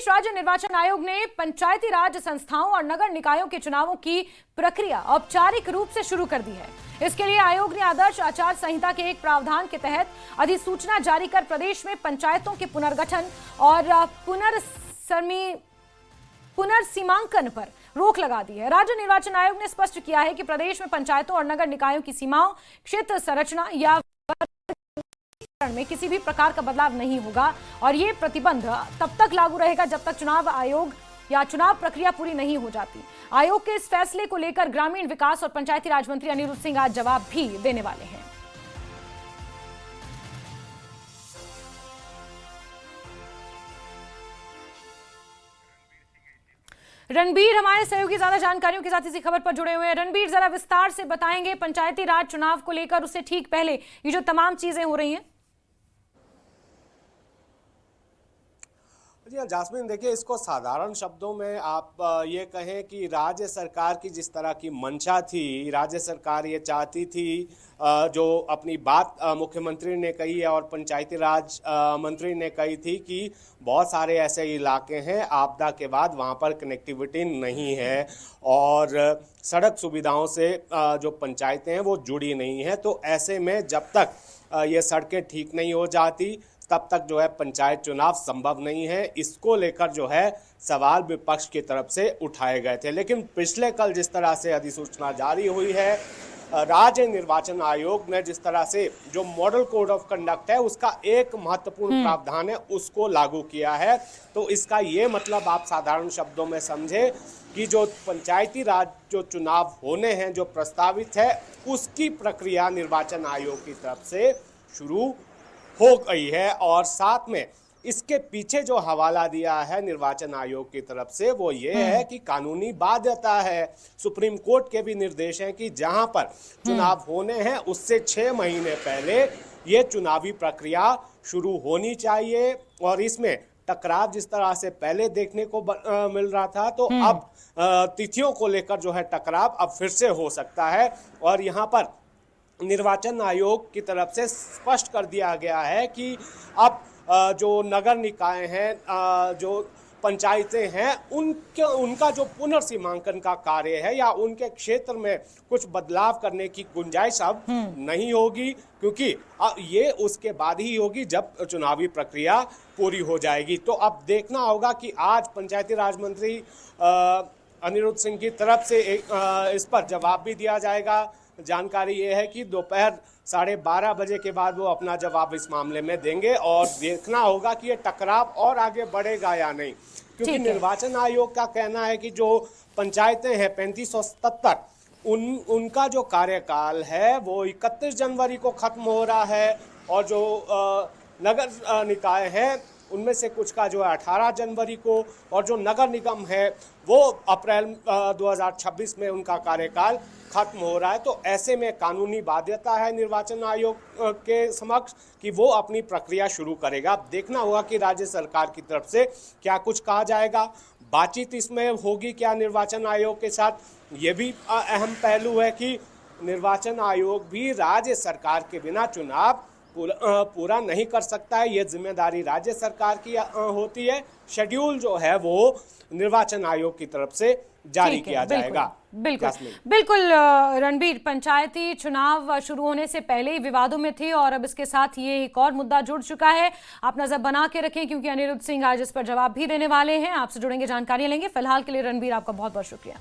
राज्य निर्वाचन आयोग ने पंचायती राज संस्थाओं और नगर निकायों के चुनावों की प्रक्रिया औपचारिक रूप से शुरू कर दी है। इसके लिए आयोग ने आदर्श आचार संहिता के एक प्रावधान के तहत अधिसूचना जारी कर प्रदेश में पंचायतों के पुनर्गठन और पुनर्सीमांकन पर रोक लगा दी है। राज्य निर्वाचन आयोग ने स्पष्ट किया है कि प्रदेश में पंचायतों और नगर निकायों की सीमाओं, क्षेत्र संरचना या में किसी भी प्रकार का बदलाव नहीं होगा और ये प्रतिबंध तब तक लागू रहेगा जब तक चुनाव आयोग या चुनाव प्रक्रिया पूरी नहीं हो जाती। आयोग के इस फैसले को लेकर ग्रामीण विकास और पंचायती राज मंत्री अनिरुद्ध सिंह आज जवाब भी देने वाले हैं। रणबीर हमारे सहयोगी ज्यादा जानकारियों के साथ इसी खबर पर जुड़े हुए हैं। रणबीर, जरा विस्तार से बताएंगे पंचायती राज चुनाव को लेकर, उससे ठीक पहले ये जो तमाम चीजें हो रही हैं। जी हाँ जास्मीन, देखिए, इसको साधारण शब्दों में आप ये कहें कि राज्य सरकार की जिस तरह की मंशा थी, राज्य सरकार ये चाहती थी, जो अपनी बात मुख्यमंत्री ने कही है और पंचायती राज मंत्री ने कही थी कि बहुत सारे ऐसे इलाके हैं आपदा के बाद वहाँ पर कनेक्टिविटी नहीं है और सड़क सुविधाओं से जो पंचायतें हैं वो जुड़ी नहीं हैं। तो ऐसे में जब तक ये सड़कें ठीक नहीं हो जाती तब तक जो है पंचायत चुनाव संभव नहीं है। इसको लेकर जो है सवाल विपक्ष की तरफ से उठाए गए थे, लेकिन पिछले कल जिस तरह से अधिसूचना जारी हुई है, राज्य निर्वाचन आयोग ने जिस तरह से जो मॉडल कोड ऑफ कंडक्ट है उसका एक महत्वपूर्ण प्रावधान है उसको लागू किया है। तो इसका ये मतलब आप साधारण शब्दों में समझे कि जो पंचायती राज जो चुनाव होने हैं जो प्रस्तावित है उसकी प्रक्रिया निर्वाचन आयोग की तरफ से शुरू हो गई है। और साथ में इसके पीछे जो हवाला दिया है निर्वाचन आयोग की तरफ से वो ये है कि कानूनी बाध्यता है। सुप्रीम कोर्ट के भी निर्देश हैं कि जहां पर चुनाव होने हैं उससे 6 महीने पहले ये चुनावी प्रक्रिया शुरू होनी चाहिए। और इसमें टकराव जिस तरह से पहले देखने को मिल रहा था, तो अब तिथियों को लेकर जो है टकराव अब फिर से हो सकता है। और यहाँ पर निर्वाचन आयोग की तरफ से स्पष्ट कर दिया गया है कि अब जो नगर निकाय हैं, जो पंचायतें हैं, उनका जो पुनर्सीमांकन का कार्य है या उनके क्षेत्र में कुछ बदलाव करने की गुंजाइश अब नहीं होगी, क्योंकि ये उसके बाद ही होगी जब चुनावी प्रक्रिया पूरी हो जाएगी। तो अब देखना होगा कि आज पंचायती राज मंत्री अनिरुद्ध सिंह की तरफ से इस पर जवाब भी दिया जाएगा। जानकारी ये है कि दोपहर 12:30 बजे के बाद वो अपना जवाब इस मामले में देंगे और देखना होगा कि ये टकराव और आगे बढ़ेगा या नहीं, क्योंकि निर्वाचन आयोग का कहना है कि जो पंचायतें हैं 3577 उनका जो कार्यकाल है वो 31 जनवरी को खत्म हो रहा है और जो नगर निकाय है उनमें से कुछ का जो है 18 जनवरी को और जो नगर निगम है वो अप्रैल 2026 में उनका कार्यकाल खत्म हो रहा है। तो ऐसे में कानूनी बाध्यता है निर्वाचन आयोग के समक्ष कि वो अपनी प्रक्रिया शुरू करेगा। अब देखना होगा कि राज्य सरकार की तरफ से क्या कुछ कहा जाएगा, बातचीत इसमें होगी क्या निर्वाचन आयोग के साथ। ये भी अहम पहलू है कि निर्वाचन आयोग भी राज्य सरकार के बिना चुनाव पूरा नहीं कर सकता है। ये जिम्मेदारी राज्य सरकार की होती है। शेड्यूल जो है वो निर्वाचन आयोग की तरफ से जारी किया जाएगा। बिल्कुल रणबीर, पंचायती चुनाव शुरू होने से पहले ही विवादों में थे और अब इसके साथ ये एक और मुद्दा जुड़ चुका है। आप नजर बना के रखें क्योंकि अनिरुद्ध सिंह आज इस पर जवाब भी देने वाले हैं। आपसे जुड़ेंगे, जानकारियां लेंगे। फिलहाल के लिए रणबीर आपका बहुत बहुत शुक्रिया।